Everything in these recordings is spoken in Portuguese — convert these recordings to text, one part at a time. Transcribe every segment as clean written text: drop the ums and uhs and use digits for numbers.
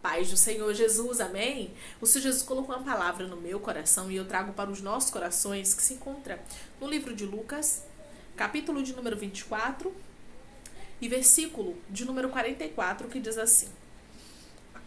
Paz do Senhor Jesus, amém? O Senhor Jesus colocou uma palavra no meu coração e eu trago para os nossos corações, que se encontra no livro de Lucas, capítulo de número 24 e versículo de número 44, que diz assim: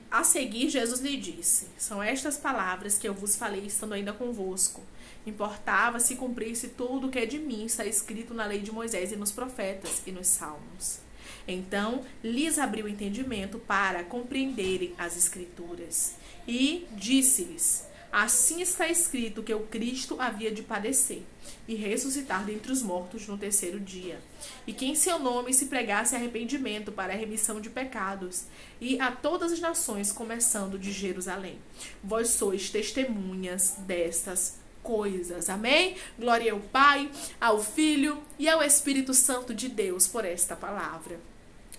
A seguir, Jesus lhe disse: São estas palavras que eu vos falei estando ainda convosco. Importava se cumprisse tudo o que é de mim está escrito na lei de Moisés e nos profetas e nos salmos. Então lhes abriu o entendimento para compreenderem as Escrituras. E disse-lhes: Assim está escrito que o Cristo havia de padecer e ressuscitar dentre os mortos no terceiro dia, e que em seu nome se pregasse arrependimento para a remissão de pecados, e a todas as nações, começando de Jerusalém. Vós sois testemunhas destas coisas. Amém? Glória ao Pai, ao Filho e ao Espírito Santo de Deus por esta palavra.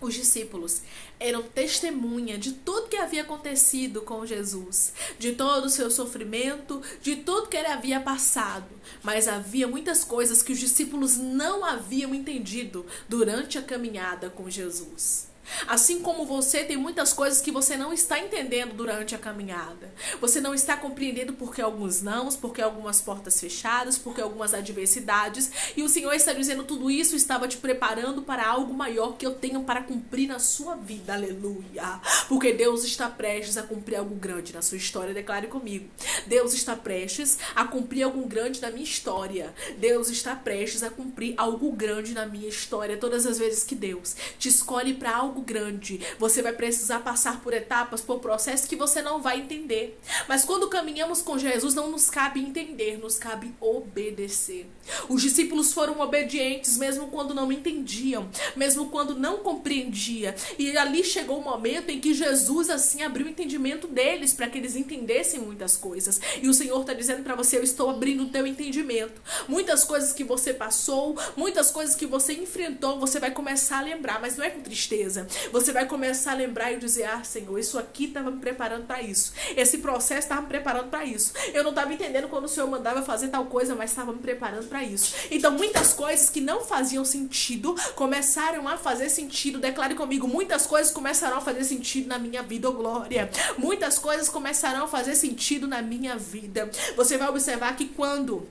Os discípulos eram testemunha de tudo que havia acontecido com Jesus, de todo o seu sofrimento, de tudo que ele havia passado. Mas havia muitas coisas que os discípulos não haviam entendido durante a caminhada com Jesus. Assim como você, tem muitas coisas que você não está entendendo durante a caminhada. Você não está compreendendo porque alguns nãos, porque algumas portas fechadas, porque algumas adversidades. E o Senhor está dizendo: tudo isso estava te preparando para algo maior que eu tenho para cumprir na sua vida. Aleluia! Porque Deus está prestes a cumprir algo grande na sua história. Declare comigo: Deus está prestes a cumprir algo grande na minha história. Deus está prestes a cumprir algo grande na minha história. Todas as vezes que Deus te escolhe para algo grande, você vai precisar passar por etapas, por processos que você não vai entender. Mas quando caminhamos com Jesus, não nos cabe entender, nos cabe obedecer. Os discípulos foram obedientes, mesmo quando não entendiam, mesmo quando não compreendiam. E ali chegou o momento em que Jesus, assim, abriu o entendimento deles para que eles entendessem muitas coisas. E o Senhor está dizendo para você: eu estou abrindo o teu entendimento. Muitas coisas que você passou, muitas coisas que você enfrentou, você vai começar a lembrar, mas não é com tristeza. Você vai começar a lembrar e dizer: ah, Senhor, isso aqui estava me preparando para isso. Esse processo estava me preparando para isso. Eu não estava entendendo quando o Senhor mandava fazer tal coisa, mas estava me preparando para isso. Então, muitas coisas que não faziam sentido começaram a fazer sentido. Declare comigo: muitas coisas começarão a fazer sentido na minha vida, oh glória. Muitas coisas começarão a fazer sentido na minha vida. Você vai observar que quando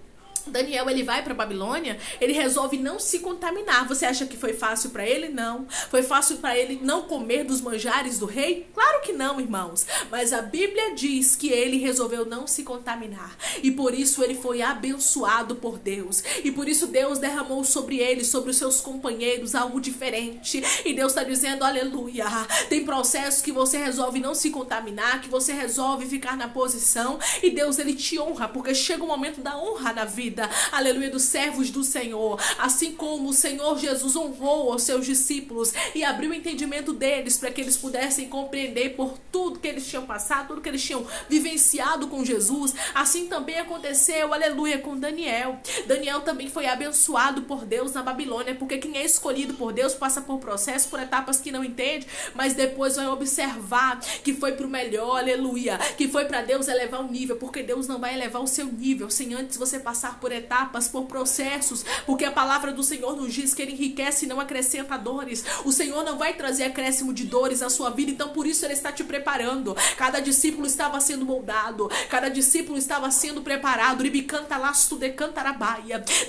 Daniel ele vai para Babilônia, ele resolve não se contaminar. Você acha que foi fácil para ele? Não. Foi fácil para ele não comer dos manjares do rei? Claro que não, irmãos. Mas a Bíblia diz que ele resolveu não se contaminar. E por isso ele foi abençoado por Deus. E por isso Deus derramou sobre ele, sobre os seus companheiros, algo diferente. E Deus está dizendo: aleluia. Tem processos que você resolve não se contaminar, que você resolve ficar na posição. E Deus ele te honra, porque chega o momento da honra na vida. Aleluia, dos servos do Senhor. Assim como o Senhor Jesus honrou os seus discípulos e abriu o entendimento deles para que eles pudessem compreender por tudo que eles tinham passado, tudo que eles tinham vivenciado com Jesus, assim também aconteceu, aleluia, com Daniel. Daniel também foi abençoado por Deus na Babilônia, porque quem é escolhido por Deus passa por processos, por etapas que não entende, mas depois vai observar que foi para o melhor, aleluia, que foi para Deus elevar o nível, porque Deus não vai elevar o seu nível sem antes você passar por etapas, por processos, porque a palavra do Senhor nos diz que ele enriquece e não acrescenta dores. O Senhor não vai trazer acréscimo de dores à sua vida, então por isso ele está te preparando. Cada discípulo estava sendo moldado, cada discípulo estava sendo preparado.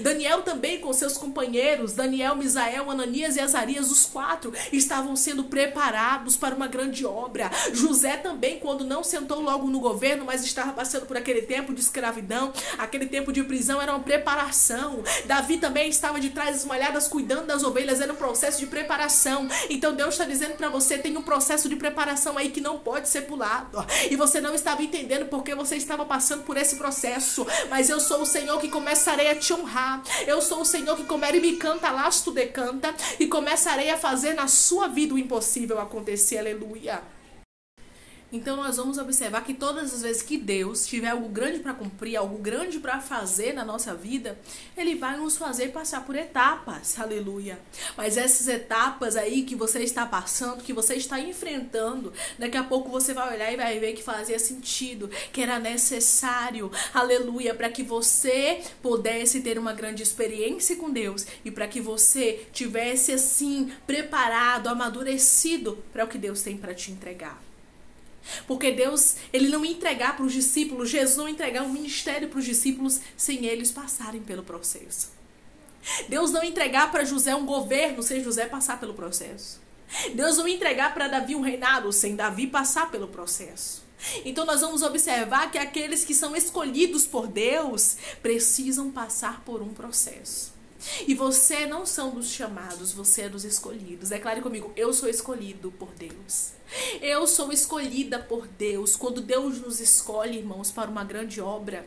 Daniel também com seus companheiros, Daniel, Misael, Ananias e Azarias, os 4 estavam sendo preparados para uma grande obra. José também, quando não sentou logo no governo, mas estava passando por aquele tempo de escravidão, aquele tempo de prisão, era uma preparação. Davi também estava de trás das malhadas cuidando das ovelhas, era um processo de preparação. Então Deus está dizendo para você: tem um processo de preparação aí que não pode ser pulado, e você não estava entendendo porque você estava passando por esse processo, mas eu sou o Senhor que começarei a te honrar. Eu sou o Senhor que comer e me canta, lasto decanta, e começarei a fazer na sua vida o impossível acontecer, aleluia. Então nós vamos observar que todas as vezes que Deus tiver algo grande para cumprir, algo grande para fazer na nossa vida, Ele vai nos fazer passar por etapas, aleluia. Mas essas etapas aí que você está passando, que você está enfrentando, daqui a pouco você vai olhar e vai ver que fazia sentido, que era necessário, aleluia, para que você pudesse ter uma grande experiência com Deus e para que você tivesse assim preparado, amadurecido para o que Deus tem para te entregar. Porque Deus, ele não ia entregar para os discípulos, Jesus não ia entregar um ministério para os discípulos sem eles passarem pelo processo. Deus não ia entregar para José um governo sem José passar pelo processo. Deus não ia entregar para Davi um reinado sem Davi passar pelo processo. Então nós vamos observar que aqueles que são escolhidos por Deus precisam passar por um processo. E você não são dos chamados, você é dos escolhidos. Declare comigo, eu sou escolhido por Deus. Eu sou escolhida por Deus. Quando Deus nos escolhe, irmãos, para uma grande obra,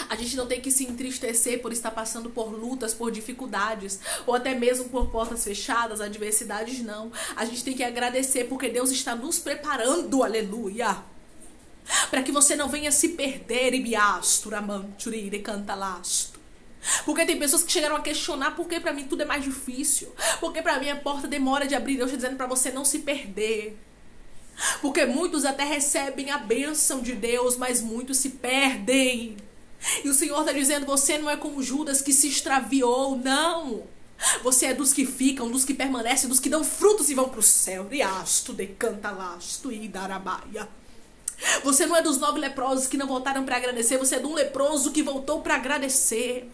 a gente não tem que se entristecer por estar passando por lutas, por dificuldades, ou até mesmo por portas fechadas, adversidades, não. A gente tem que agradecer porque Deus está nos preparando, aleluia, para que você não venha se perder e biastura, manturi, decantalasto. Porque tem pessoas que chegaram a questionar por que pra mim tudo é mais difícil, porque pra mim a porta demora de abrir. Deus está dizendo pra você não se perder. Porque muitos até recebem a bênção de Deus, mas muitos se perdem. E o Senhor está dizendo, você não é como Judas que se extraviou, não. Você é dos que ficam, dos que permanecem, dos que dão frutos e vão para o céu. Riasto, decanta lasto e darabaia. Você não é dos 9 leprosos que não voltaram para agradecer, você é de um leproso que voltou para agradecer.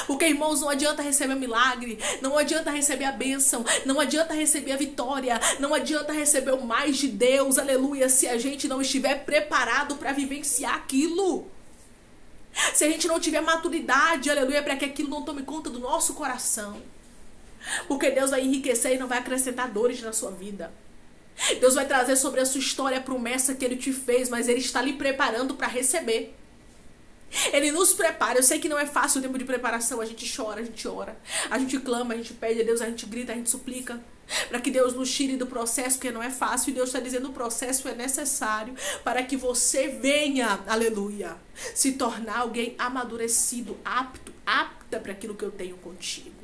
Porque, irmãos, não adianta receber o milagre, não adianta receber a bênção, não adianta receber a vitória, não adianta receber o mais de Deus, aleluia, se a gente não estiver preparado para vivenciar aquilo. Se a gente não tiver maturidade, aleluia, para que aquilo não tome conta do nosso coração. Porque Deus vai enriquecer e não vai acrescentar dores na sua vida. Deus vai trazer sobre a sua história a promessa que Ele te fez, mas Ele está lhe preparando para receber. Ele nos prepara. Eu sei que não é fácil o tempo de preparação. A gente chora, a gente ora, a gente clama, a gente pede a Deus, a gente grita, a gente suplica para que Deus nos tire do processo, porque não é fácil. E Deus está dizendo que o processo é necessário para que você venha, aleluia, se tornar alguém amadurecido, apta para aquilo que eu tenho contigo.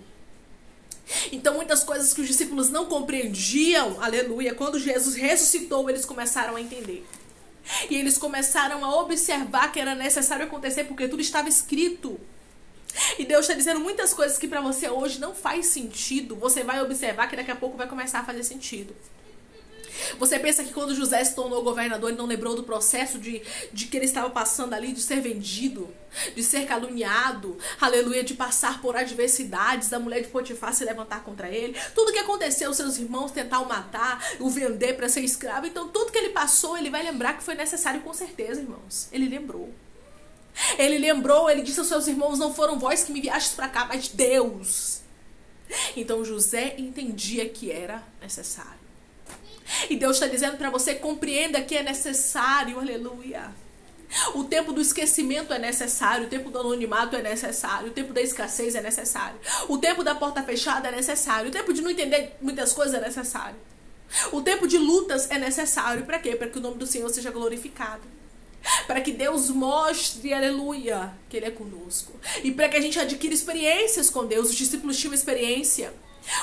Então muitas coisas que os discípulos não compreendiam, aleluia, quando Jesus ressuscitou, eles começaram a entender. E eles começaram a observar que era necessário acontecer porque tudo estava escrito. E Deus está dizendo muitas coisas que para você hoje não faz sentido. Você vai observar que daqui a pouco vai começar a fazer sentido. Você pensa que quando José se tornou governador, ele não lembrou do processo de que ele estava passando ali, de ser vendido, de ser caluniado, aleluia, de passar por adversidades, da mulher de Potifar se levantar contra ele. Tudo que aconteceu, seus irmãos tentar o matar, o vender para ser escravo. Então tudo que ele passou, ele vai lembrar que foi necessário com certeza, irmãos. Ele lembrou. Ele lembrou, ele disse aos seus irmãos, não foram vós que me enviastes para cá, mas Deus. Então José entendia que era necessário. E Deus está dizendo para você, compreenda que é necessário, aleluia. O tempo do esquecimento é necessário, o tempo do anonimato é necessário, o tempo da escassez é necessário, o tempo da porta fechada é necessário, o tempo de não entender muitas coisas é necessário. O tempo de lutas é necessário, para quê? Para que o nome do Senhor seja glorificado. Para que Deus mostre, aleluia, que Ele é conosco. E para que a gente adquira experiências com Deus. Os discípulos tinham experiência.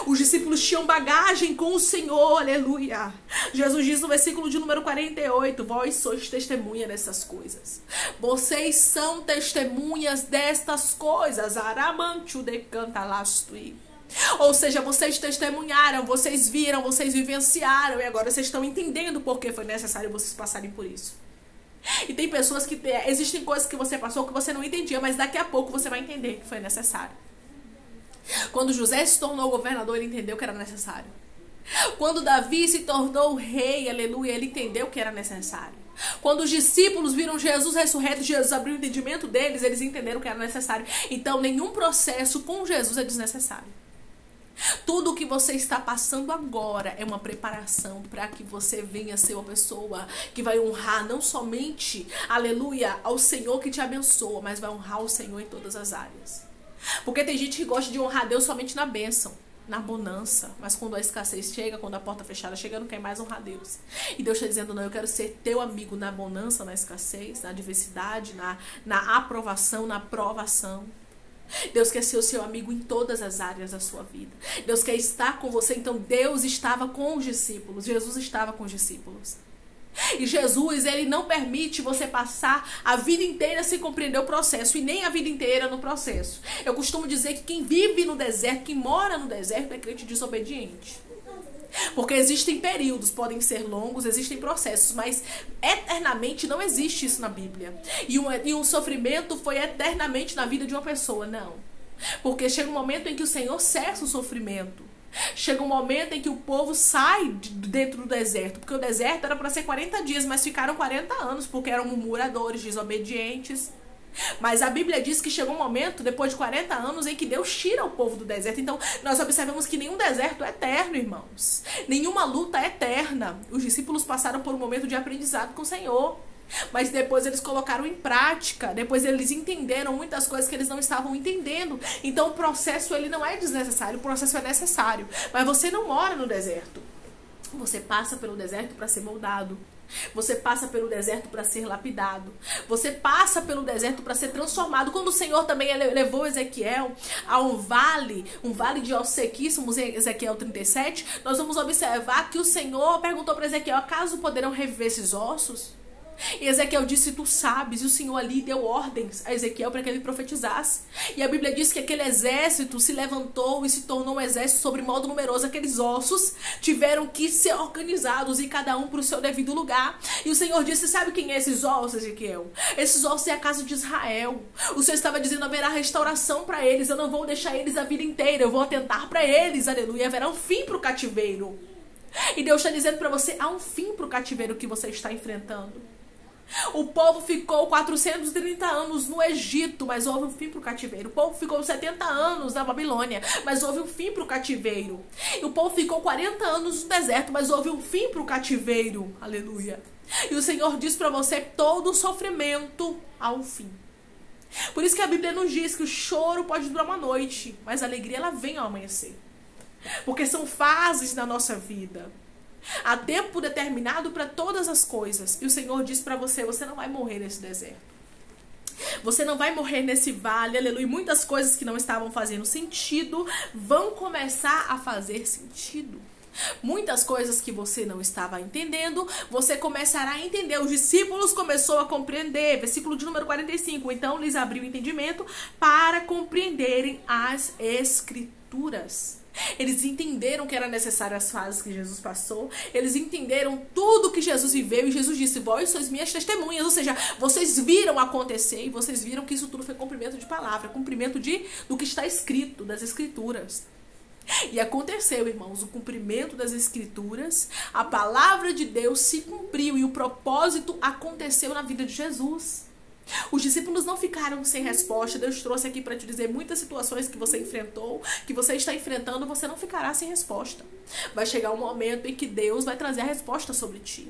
Os discípulos tinham bagagem com o Senhor, aleluia. Jesus diz no versículo de número 48, vós sois testemunha dessas coisas. Vocês são testemunhas destas coisas. Aramanchu decanta lastui. Ou seja, vocês testemunharam, vocês viram, vocês vivenciaram e agora vocês estão entendendo por que foi necessário vocês passarem por isso. E tem pessoas que existem coisas que você passou que você não entendia, mas daqui a pouco você vai entender que foi necessário. Quando José se tornou governador, ele entendeu que era necessário. Quando Davi se tornou rei, aleluia, ele entendeu que era necessário. Quando os discípulos viram Jesus ressurreto, Jesus abriu o entendimento deles, eles entenderam que era necessário. Então nenhum processo com Jesus é desnecessário. Tudo o que você está passando agora é uma preparação para que você venha ser uma pessoa que vai honrar não somente, aleluia, ao Senhor que te abençoa, mas vai honrar o Senhor em todas as áreas. Porque tem gente que gosta de honrar Deus somente na bênção, na bonança, mas quando a escassez chega, quando a porta fechada chega, não quer mais honrar Deus. E Deus está dizendo, não, eu quero ser teu amigo na bonança, na escassez, na adversidade, na aprovação, na provação. Deus quer ser o seu amigo em todas as áreas da sua vida. Deus quer estar com você. Então Deus estava com os discípulos. Jesus estava com os discípulos. E Jesus, ele não permite você passar a vida inteira sem compreender o processo. E nem a vida inteira no processo. Eu costumo dizer que quem vive no deserto, quem mora no deserto é crente desobediente. Porque existem períodos, podem ser longos, existem processos, mas eternamente não existe isso na Bíblia. E um sofrimento foi eternamente na vida de uma pessoa, não. Porque chega um momento em que o Senhor cessa o sofrimento. Chega um momento em que o povo sai dentro do deserto. Porque o deserto era para ser 40 dias, mas ficaram 40 anos, porque eram murmuradores, desobedientes. Mas a Bíblia diz que chegou um momento, depois de 40 anos, em que Deus tira o povo do deserto. Então, nós observamos que nenhum deserto é eterno, irmãos. Nenhuma luta é eterna. Os discípulos passaram por um momento de aprendizado com o Senhor. Mas depois eles colocaram em prática. Depois eles entenderam muitas coisas que eles não estavam entendendo. Então, o processo ele não é desnecessário, o processo é necessário. Mas você não mora no deserto. Você passa pelo deserto para ser moldado. Você passa pelo deserto para ser lapidado. Você passa pelo deserto para ser transformado. Quando o Senhor também levou Ezequiel a um vale de ossos sequíssimos, em Ezequiel 37, nós vamos observar que o Senhor perguntou para Ezequiel: acaso poderão reviver esses ossos? E Ezequiel disse: tu sabes. E o Senhor ali deu ordens a Ezequiel para que ele profetizasse. E a Bíblia diz que aquele exército se levantou e se tornou um exército sobre modo numeroso. Aqueles ossos tiveram que ser organizados e cada um para o seu devido lugar. E o Senhor disse: sabe quem é esses ossos, Ezequiel? Esses ossos é a casa de Israel. O Senhor estava dizendo: haverá restauração para eles. Eu não vou deixar eles a vida inteira. Eu vou atentar para eles, aleluia. Haverá um fim para o cativeiro. E Deus está dizendo para você: há um fim para o cativeiro que você está enfrentando. O povo ficou 430 anos no Egito, mas houve um fim para o cativeiro. O povo ficou 70 anos na Babilônia, mas houve um fim para o cativeiro. E o povo ficou 40 anos no deserto, mas houve um fim para o cativeiro. Aleluia. E o Senhor diz para você: todo sofrimento há um fim. Por isso que a Bíblia nos diz que o choro pode durar uma noite, mas a alegria ela vem ao amanhecer. Porque são fases na nossa vida. Há tempo determinado para todas as coisas. E o Senhor diz para você: você não vai morrer nesse deserto. Você não vai morrer nesse vale, aleluia. E muitas coisas que não estavam fazendo sentido vão começar a fazer sentido. Muitas coisas que você não estava entendendo, você começará a entender. Os discípulos começaram a compreender. Versículo de número 45. Então lhes abriu o entendimento para compreenderem as Escrituras. Eles entenderam que era necessário as fases que Jesus passou. Eles entenderam tudo que Jesus viveu. E Jesus disse: vós sois minhas testemunhas. Ou seja, vocês viram acontecer. E vocês viram que isso tudo foi cumprimento de palavra. Cumprimento do que está escrito, das Escrituras. E aconteceu, irmãos, o cumprimento das Escrituras. A palavra de Deus se cumpriu. E o propósito aconteceu na vida de Jesus. Os discípulos não ficaram sem resposta. Deus trouxe aqui para te dizer: muitas situações que você enfrentou, que você está enfrentando, você não ficará sem resposta. Vai chegar um momento em que Deus vai trazer a resposta sobre ti.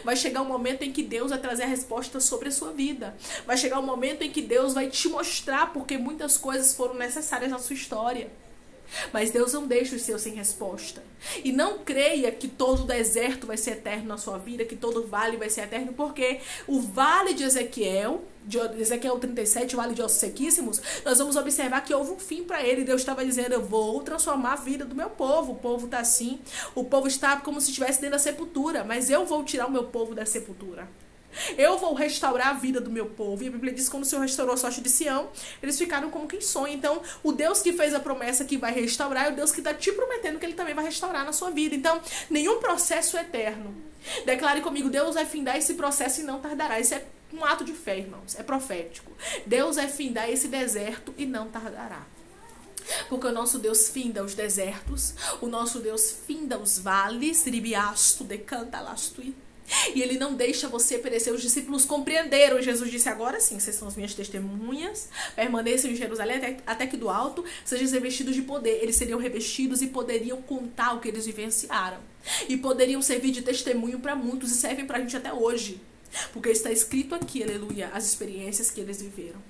Vai chegar um momento em que Deus vai trazer a resposta sobre a sua vida. Vai chegar um momento em que Deus vai te mostrar porque muitas coisas foram necessárias na sua história. Mas Deus não deixa os seus sem resposta. E não creia que todo deserto vai ser eterno na sua vida, que todo vale vai ser eterno, porque o vale de Ezequiel 37, o vale de ossos sequíssimos, nós vamos observar que houve um fim para ele. Deus estava dizendo: eu vou transformar a vida do meu povo. O povo está assim, o povo está como se estivesse dentro da sepultura, mas eu vou tirar o meu povo da sepultura. Eu vou restaurar a vida do meu povo. E a Bíblia diz que quando o Senhor restaurou a sorte de Sião, eles ficaram como quem sonha. Então, o Deus que fez a promessa que vai restaurar é o Deus que está te prometendo que ele também vai restaurar na sua vida. Então, nenhum processo é eterno. Declare comigo: Deus vai findar esse processo e não tardará. Isso é um ato de fé, irmãos. É profético. Deus vai findar esse deserto e não tardará. Porque o nosso Deus finda os desertos. O nosso Deus finda os vales. Ribiasto, decanta-lastui. E ele não deixa você perecer. Os discípulos compreenderam. Jesus disse: agora sim, vocês são as minhas testemunhas. Permaneçam em Jerusalém até que do alto sejam revestidos de poder. Eles seriam revestidos e poderiam contar o que eles vivenciaram. E poderiam servir de testemunho para muitos. E servem para a gente até hoje. Porque está escrito aqui, aleluia, as experiências que eles viveram.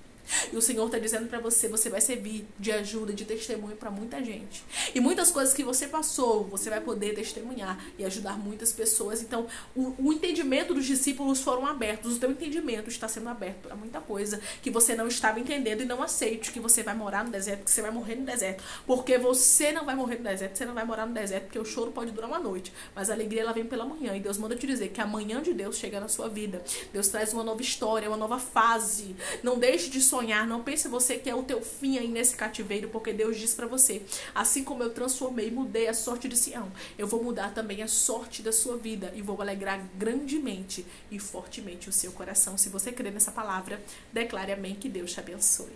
E o Senhor está dizendo para você: você vai servir de ajuda, de testemunho para muita gente. E muitas coisas que você passou, você vai poder testemunhar e ajudar muitas pessoas. Então, o entendimento dos discípulos foram abertos. O teu entendimento está sendo aberto para muita coisa que você não estava entendendo. E não aceite que você vai morar no deserto, que você vai morrer no deserto. Porque você não vai morrer no deserto, você não vai morar no deserto, porque o choro pode durar uma noite, mas a alegria ela vem pela manhã. E Deus manda te dizer que a manhã de Deus chega na sua vida. Deus traz uma nova história, uma nova fase. Não deixe de sonhar, não pense você que é o teu fim aí nesse cativeiro, porque Deus diz para você, assim como eu transformei, mudei a sorte de Sião, eu vou mudar também a sorte da sua vida e vou alegrar grandemente e fortemente o seu coração. Se você crê nessa palavra, declare amém, que Deus te abençoe.